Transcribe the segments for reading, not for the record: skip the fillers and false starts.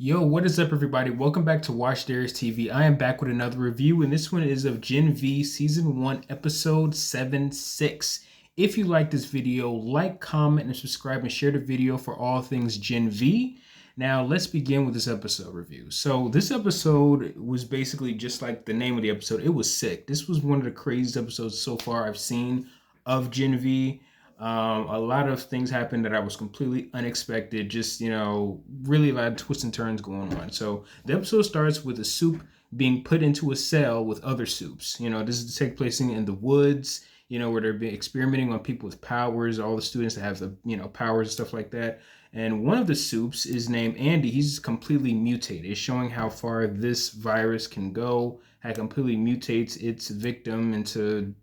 Yo, what is up, everybody? Welcome back to Watch Darius TV. I am back with another review, and this one is of Gen V Season 1, Episode 7-6. If you like this video, like, comment, and subscribe, and share the video for all things Gen V. Now, let's begin with this episode review. So, this episode was basically just like the name of the episode. It was sick. This was one of the craziest episodes so far I've seen of Gen V. A lot of things happened that I was completely unexpected. Just, really a lot of twists and turns going on. So the episode starts with a soup being put into a cell with other soups. This is to take place in the woods, where they're experimenting on people with powers, all the students that have the, powers and stuff like that. And one of the soups is named Andy. He's completely mutated. It's showing how far this virus can go, how it completely mutates its victim into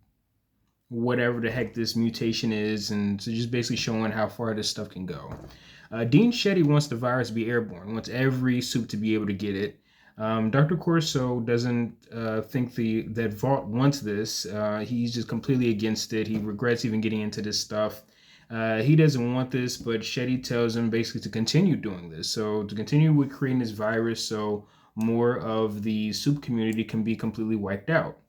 whatever the heck this mutation is, and so just basically showing how far this stuff can go. Dean Shetty wants the virus to be airborne, wants every soup to be able to get it. Dr. Corso doesn't think that Vought wants this. He's just completely against it. He regrets even getting into this stuff. He doesn't want this, but Shetty tells him basically to continue doing this. So to continue with creating this virus so more of the soup community can be completely wiped out.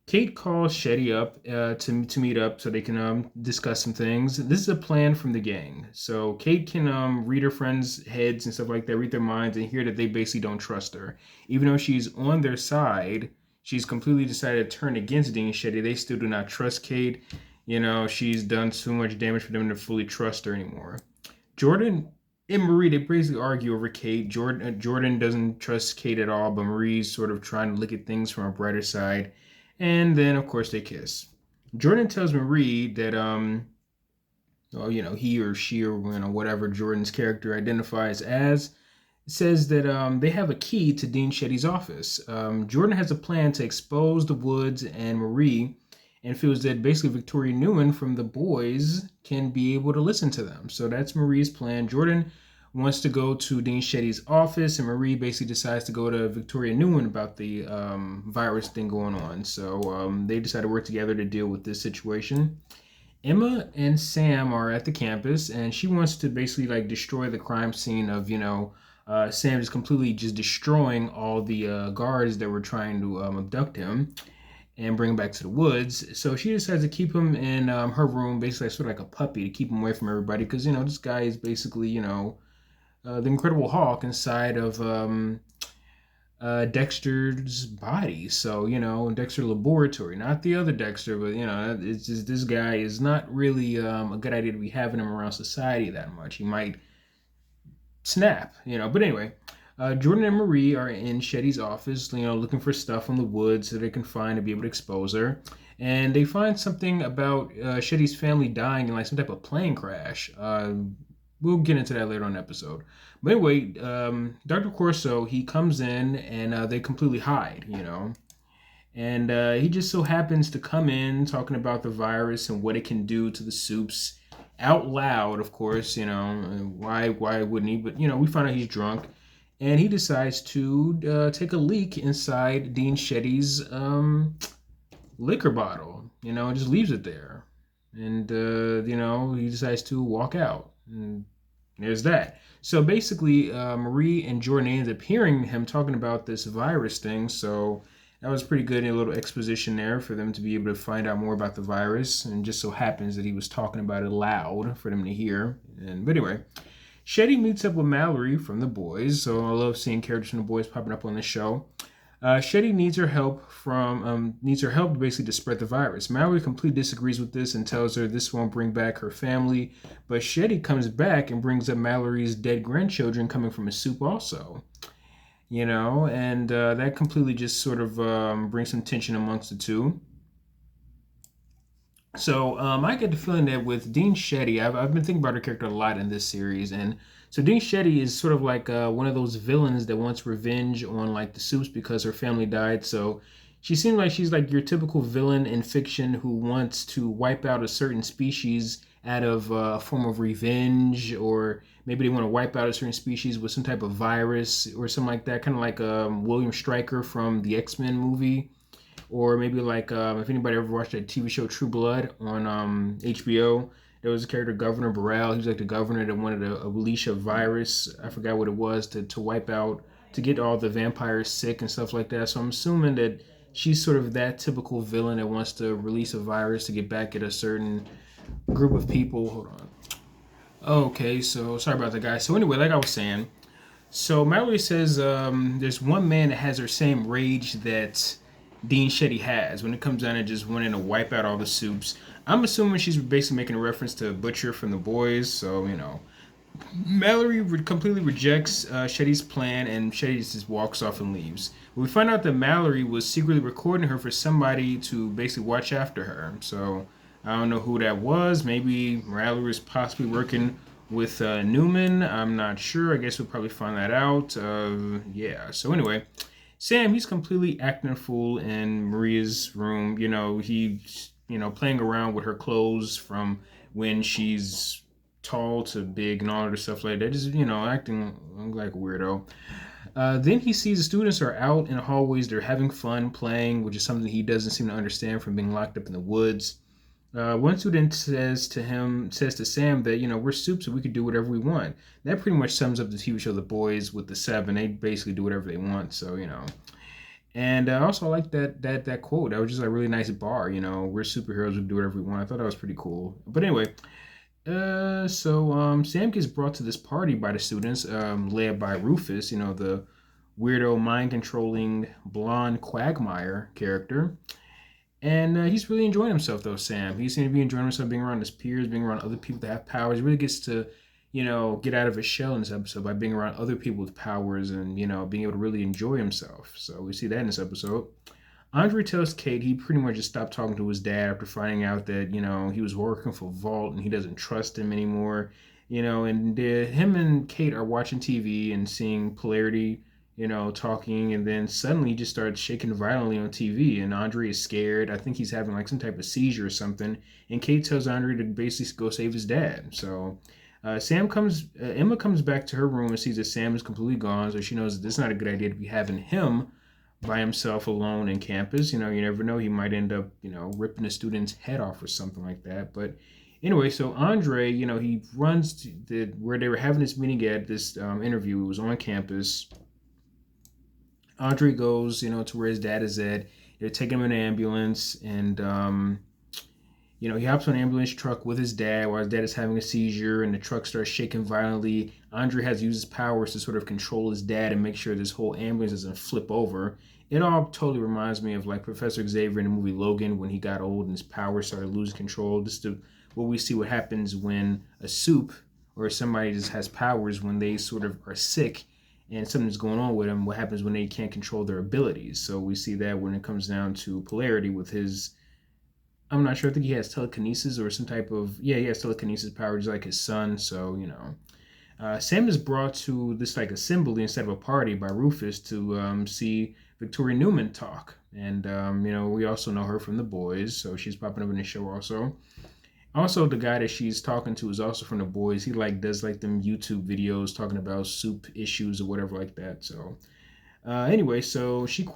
Kate calls Shetty up to meet up so they can discuss some things. This is a plan from the gang. So Kate can read her friends' heads and stuff like that, read their minds, and hear that they basically don't trust her. Even though she's on their side, she's completely decided to turn against Dean Shetty. They still do not trust Kate. She's done so much damage for them to fully trust her anymore. Jordan and Marie, they basically argue over Kate. Jordan doesn't trust Kate at all, but Marie's sort of trying to look at things from a brighter side. And then, of course, they kiss. Jordan tells Marie that, he or she or whatever Jordan's character identifies as, says that they have a key to Dean Shetty's office. Jordan has a plan to expose the Woods and Marie, and feels that basically Victoria Newman from The Boys can be able to listen to them. So that's Marie's plan. Jordan wants to go to Dean Shetty's office, and Marie basically decides to go to Victoria Newman about the virus thing going on. So they decide to work together to deal with this situation. Emma and Sam are at the campus, and she wants to basically destroy the crime scene of Sam just completely just destroying all the guards that were trying to abduct him and bring him back to the woods. So she decides to keep him in her room, basically sort of like a puppy, to keep him away from everybody, because this guy is basically the Incredible Hulk inside of Dexter's body. So, Dexter Laboratory, not the other Dexter, but, it's just this guy is not really a good idea to be having him around society that much. He might snap, But anyway, Jordan and Marie are in Shetty's office, looking for stuff from the woods that they can find to be able to expose her. And they find something about Shetty's family dying in some type of plane crash. We'll get into that later on in the episode. But anyway, Dr. Corso, he comes in and they completely hide, And he just so happens to come in talking about the virus and what it can do to the soups out loud, of course, why wouldn't he? But, we find out he's drunk. And he decides to take a leak inside Dean Shetty's liquor bottle, and just leaves it there. And, he decides to walk out. And there's that. So basically, Marie and Jordan ended up hearing him talking about this virus thing. So that was pretty good, a little exposition there for them to be able to find out more about the virus. And just so happens that he was talking about it loud for them to hear. But anyway, Shetty meets up with Mallory from The Boys. So I love seeing characters from The Boys popping up on the show. Shetty needs her help basically to spread the virus. Mallory completely disagrees with this and tells her this won't bring back her family. But Shetty comes back and brings up Mallory's dead grandchildren coming from a soup also. And that completely just sort of brings some tension amongst the two. So I get the feeling that with Dean Shetty, I've been thinking about her character a lot in this series, and so Dean Shetty is sort of like one of those villains that wants revenge on the soups because her family died. So she seems like she's like your typical villain in fiction who wants to wipe out a certain species out of a form of revenge, or maybe they want to wipe out a certain species with some type of virus or something like that, kind of like William Stryker from the X-Men movie. Or maybe if anybody ever watched that TV show True Blood on HBO, There was a character, Governor Burrell. He was like the governor that wanted to unleash a virus. I forgot what it was to wipe out, to get all the vampires sick and stuff like that. So I'm assuming that she's sort of that typical villain that wants to release a virus to get back at a certain group of people. Hold on. Okay, so sorry about that, guys. So anyway, like I was saying, so Mallory says there's one man that has her same rage that Dean Shetty has when it comes down to just wanting to wipe out all the soups. I'm assuming she's basically making a reference to Butcher from The Boys. So, Mallory completely rejects Shetty's plan, and Shetty just walks off and leaves. We find out that Mallory was secretly recording her for somebody to basically watch after her. So I don't know who that was. Maybe Mallory was possibly working with Newman. I'm not sure. I guess we'll probably find that out. Yeah. So anyway, Sam, he's completely acting a fool in Maria's room. He's playing around with her clothes from when she's tall to big and all of the stuff like that. Just acting like a weirdo. Then he sees the students are out in the hallways. They're having fun playing, which is something he doesn't seem to understand from being locked up in the woods. One student says to Sam that, we're soup, so we could do whatever we want. That pretty much sums up the TV show The Boys with the seven. They basically do whatever they want, so. And I also like that quote. That was just a really nice bar, we're superheroes, we do whatever we want. I thought that was pretty cool. But anyway, so Sam gets brought to this party by the students, led by Rufus, the weirdo, mind-controlling, blonde Quagmire character. And he's really enjoying himself, though, Sam. He seems to be enjoying himself being around his peers, being around other people that have powers. He really gets to, get out of his shell in this episode by being around other people with powers and, being able to really enjoy himself. So we see that in this episode. Andre tells Kate he pretty much just stopped talking to his dad after finding out that, he was working for Vault and he doesn't trust him anymore. And him and Kate are watching TV and seeing Polarity, talking, and then suddenly he just starts shaking violently on TV, and Andre is scared. I think he's having like some type of seizure or something, and Kate tells Andre to basically go save his dad. So Emma comes back to her room and sees that Sam is completely gone, so she knows that this is not a good idea to be having him by himself alone in campus. You never know, he might end up, ripping a student's head off or something like that. But anyway, so Andre, he runs to where they were having this meeting at this interview. It was on campus. Andre goes, to where his dad is at. They're taking him in an ambulance, and he hops on an ambulance truck with his dad while his dad is having a seizure, and the truck starts shaking violently. Andre has used his powers to sort of control his dad and make sure this whole ambulance doesn't flip over. It all totally reminds me of like Professor Xavier in the movie Logan when he got old and his powers started losing control. This is what we see what happens when a soup or somebody just has powers when they sort of are sick and something's going on with them. What happens when they can't control their abilities? So we see that when it comes down to Polarity with his, I'm not sure, I think he has telekinesis or some type of, he has telekinesis power just like his son. So, Sam is brought to this like assembly instead of a party by Rufus to see Victoria Newman talk. And, we also know her from The Boys, so she's popping up in the show also. Also, the guy that she's talking to is also from The Boys. He does them YouTube videos talking about soup issues or whatever like that. So anyway, so she's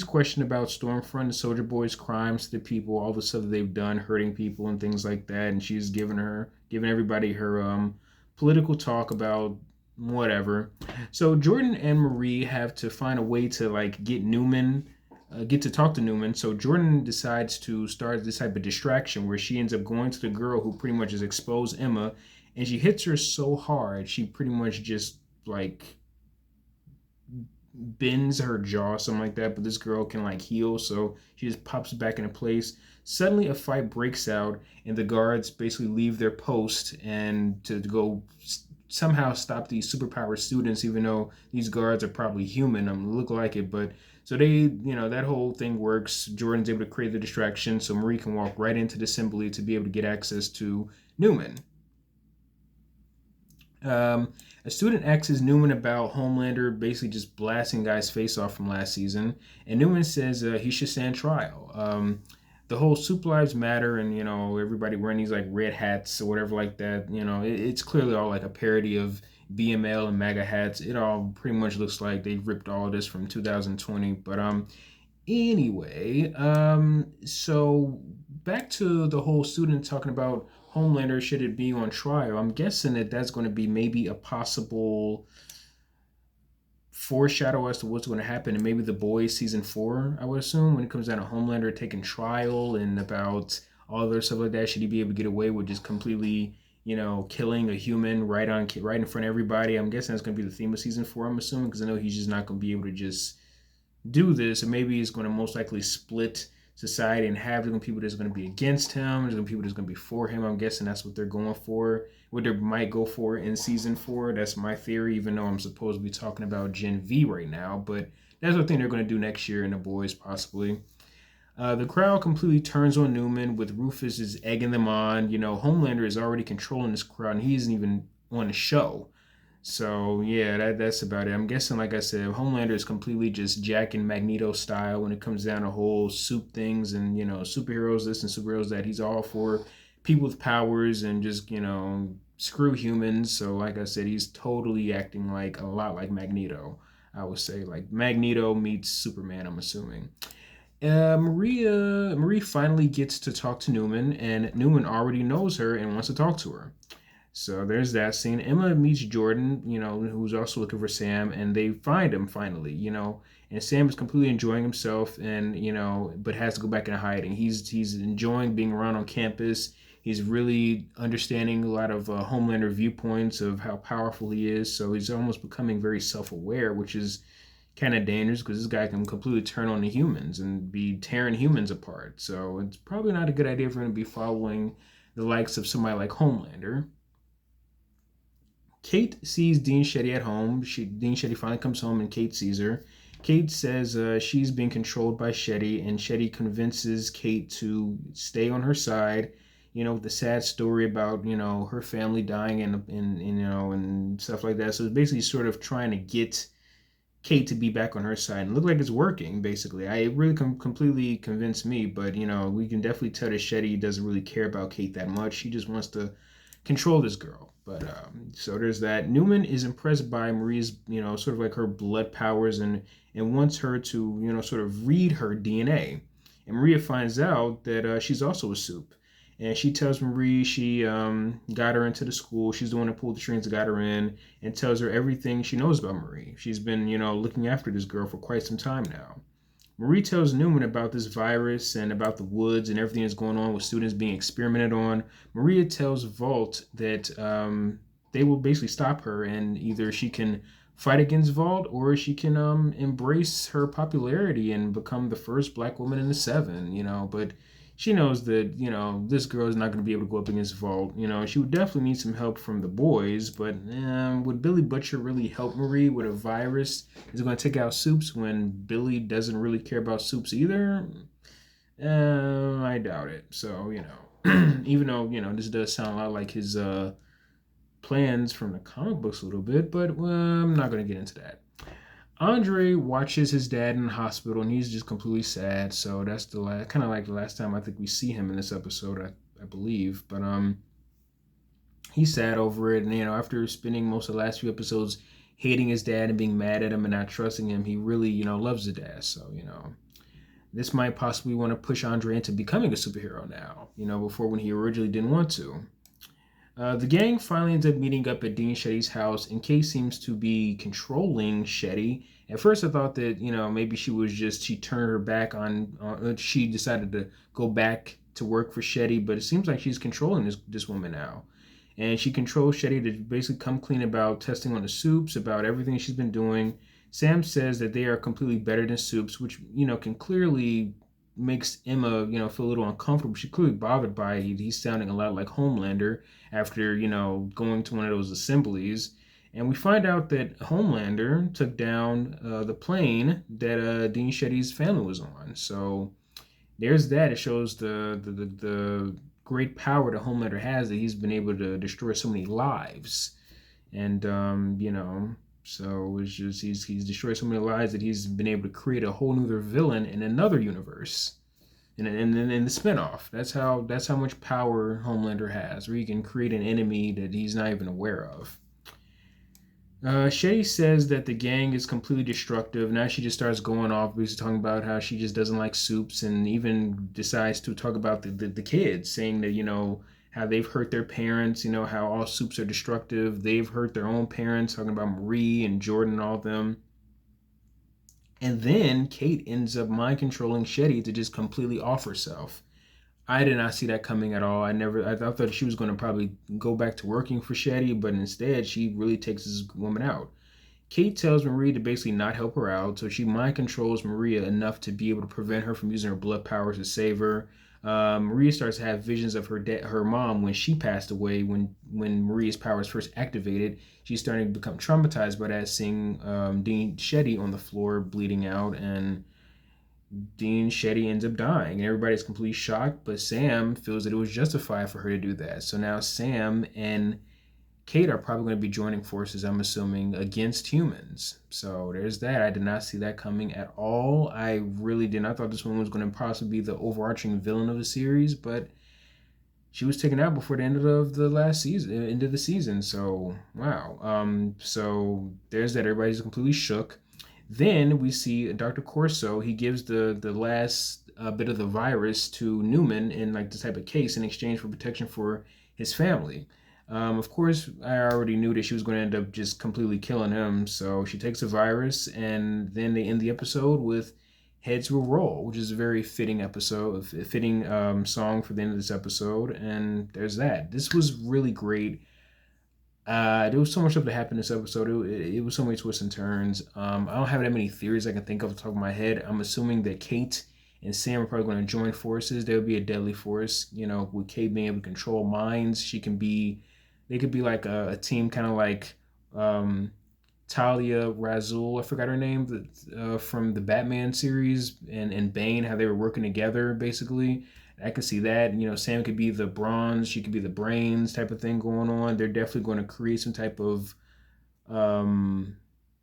questioned about Stormfront and Soldier Boy's crimes to the people, all the stuff that they've done, hurting people and things like that. And she's giving everybody her political talk about whatever. So Jordan and Marie have to find a way to get to talk to Newman. So Jordan decides to start this type of distraction where she ends up going to the girl who pretty much has exposed Emma, and she hits her so hard she pretty much just bends her jaw, something like that. But this girl can heal, so she just pops back into place. Suddenly a fight breaks out, and the guards basically leave their post and to go somehow stop these superpowered students, even though these guards are probably human, look like it. But so they, that whole thing works. Jordan's able to create the distraction so Marie can walk right into the assembly to be able to get access to Newman. A student asks Newman about Homelander basically just blasting guys' face off from last season, and Newman says he should stand trial. The whole Soup Lives Matter and, everybody wearing these red hats or whatever like that, it's clearly all a parody of BML and MAGA hats. It all pretty much looks like they ripped all this from 2020. But anyway, so back to the whole student talking about Homelander should it be on trial. I'm guessing that that's going to be maybe a possible foreshadow as to what's going to happen in maybe The Boys season 4, I would assume, when it comes down to Homelander taking trial and about all other stuff like that. Should he be able to get away with just completely, killing a human right in front of everybody? I'm guessing that's going to be the theme of season 4, I'm assuming, because I know he's just not going to be able to just do this, and maybe he's going to most likely split society and have different people that's going to be against him. There's going to be people that's going to be for him. I'm guessing that's what they're going for, what they might go for in season 4. That's my theory, even though I'm supposed to be talking about Gen V right now. But that's what I think they're going to do next year in The Boys, possibly. The crowd completely turns on Newman, with Rufus is egging them on. Homelander is already controlling this crowd, and he isn't even on the show. So yeah, that's about it. I'm guessing, like I said, Homelander is completely just Jack and Magneto style when it comes down to whole soup things and superheroes this and superheroes that. He's all for people with powers and just screw humans. So like I said, he's totally acting like a lot like Magneto. I would say like Magneto meets Superman, I'm assuming. Marie finally gets to talk to Newman, and Newman already knows her and wants to talk to her. So there's that scene. Emma meets Jordan, who's also looking for Sam, and they find him finally, and Sam is completely enjoying himself, and but has to go back into hiding. He's enjoying being around on campus. He's really understanding a lot of Homelander viewpoints of how powerful he is. So he's almost becoming very self-aware, which is kind of dangerous because this guy can completely turn on the humans and be tearing humans apart. So it's probably not a good idea for him to be following the likes of somebody like Homelander. Kate sees Dean Shetty at home. Dean Shetty finally comes home and Kate sees her. Kate says she's being controlled by Shetty, and Shetty convinces Kate to stay on her side. With the sad story about her family dying and stuff like that. So it's basically sort of trying to get Kate to be back on her side, and look like it's working. Basically, it really completely convinced me. But we can definitely tell that Shetty doesn't really care about Kate that much. He just wants to control this girl. But so there's that. Newman is impressed by Marie's, sort of like her blood powers, and wants her to, sort of read her DNA. And Maria finds out that she's also a soup. And she tells Marie she got her into the school. She's the one that pulled the strings that got her in, and tells her everything she knows about Marie. She's been, looking after this girl for quite some time now. Marie tells Newman about this virus and about the woods and everything that's going on with students being experimented on. Maria tells Vault that they will basically stop her, and either she can fight against Vault or she can embrace her popularity and become the first black woman in the Seven, but she knows that, this girl is not going to be able to go up against Vault. She would definitely need some help from the boys, but would Billy Butcher really help Marie with a virus? Is it going to take out Soups when Billy doesn't really care about Soups either? I doubt it. So, even though, this does sound a lot like his plans from the comic books a little bit, but I'm not going to get into that. Andre watches his dad in the hospital, and he's just completely sad. So that's the kind of like the last time I think we see him in this episode, I believe. But he's sad over it, and after spending most of the last few episodes hating his dad and being mad at him and not trusting him, he really loves his dad. So this might possibly want to push Andre into becoming a superhero now. Before when he originally didn't want to. The gang finally ends up meeting up at Dean Shetty's house, and Kate seems to be controlling Shetty. At first, I thought that, maybe she turned her back she decided to go back to work for Shetty, but it seems like she's controlling this woman now. And she controls Shetty to basically come clean about testing on the Soups, about everything she's been doing. Sam says that they are completely better than Soups, which, can clearly makes Emma, feel a little uncomfortable. She's clearly bothered by it. He's sounding a lot like Homelander after, going to one of those assemblies. And we find out that Homelander took down the plane that Dean Shetty's family was on. So there's that. It shows the great power that Homelander has, that he's been able to destroy so many lives. And, so it's just he's destroyed so many lives that he's been able to create a whole nother villain in another universe, in the spinoff. That's how much power Homelander has, where he can create an enemy that he's not even aware of. Shay says that the gang is completely destructive. Now she just starts going off, basically talking about how she just doesn't like Soups, and even decides to talk about the kids, saying that how they've hurt their parents, you know, how all soups are destructive. They've hurt their own parents, talking about Marie and Jordan and all of them. And then Kate ends up mind controlling Shetty to just completely off herself. I did not see that coming at all. I thought she was going to probably go back to working for Shetty, but instead she really takes this woman out. Kate tells Maria to basically not help her out, so she mind controls Maria enough to be able to prevent her from using her blood powers to save her. Maria starts to have visions of her mom when she passed away. When Maria's powers first activated, she's starting to become traumatized by that, seeing Dean Shetty on the floor bleeding out, and Dean Shetty ends up dying, and everybody's completely shocked. But Sam feels that it was justified for her to do that. So now Sam and Kate are probably going to be joining forces, I'm assuming, against humans. So there's that. I did not see that coming at all. I really did not. I thought this one was going to possibly be the overarching villain of the series, but she was taken out before the end of the last season, end of the season. So wow. So there's that. Everybody's completely shook. Then we see Dr. Corso. He gives the last bit of the virus to Newman in like this type of case in exchange for protection for his family. Of course, I already knew that she was going to end up just completely killing him. So she takes the virus, and then they end the episode with "Heads Will Roll," which is a very fitting episode, a fitting song for the end of this episode. And there's that. This was really great. There was so much stuff that happened in this episode. It was so many twists and turns. I don't have that many theories I can think of off the top of my head. I'm assuming that Kate and Sam are probably going to join forces. There would be a deadly force, you know, with Kate being able to control minds. They could be like a team, kind of like Talia Razul, I forgot her name, from the Batman series, and Bane, how they were working together, basically. I could see that. You know, Sam could be the bronze, she could be the brains type of thing going on. They're definitely going to create some type of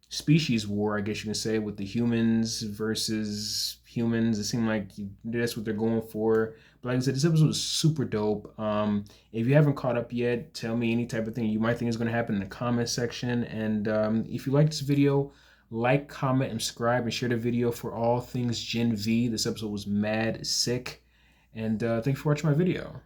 species war, I guess you can say, with the humans versus humans. It seemed like that's what they're going for. But like I said, this episode was super dope. If you haven't caught up yet, tell me any type of thing you might think is going to happen in the comment section. And if you like this video, like, comment, and subscribe, and share the video for all things Gen V. This episode was mad sick. And thanks for watching my video.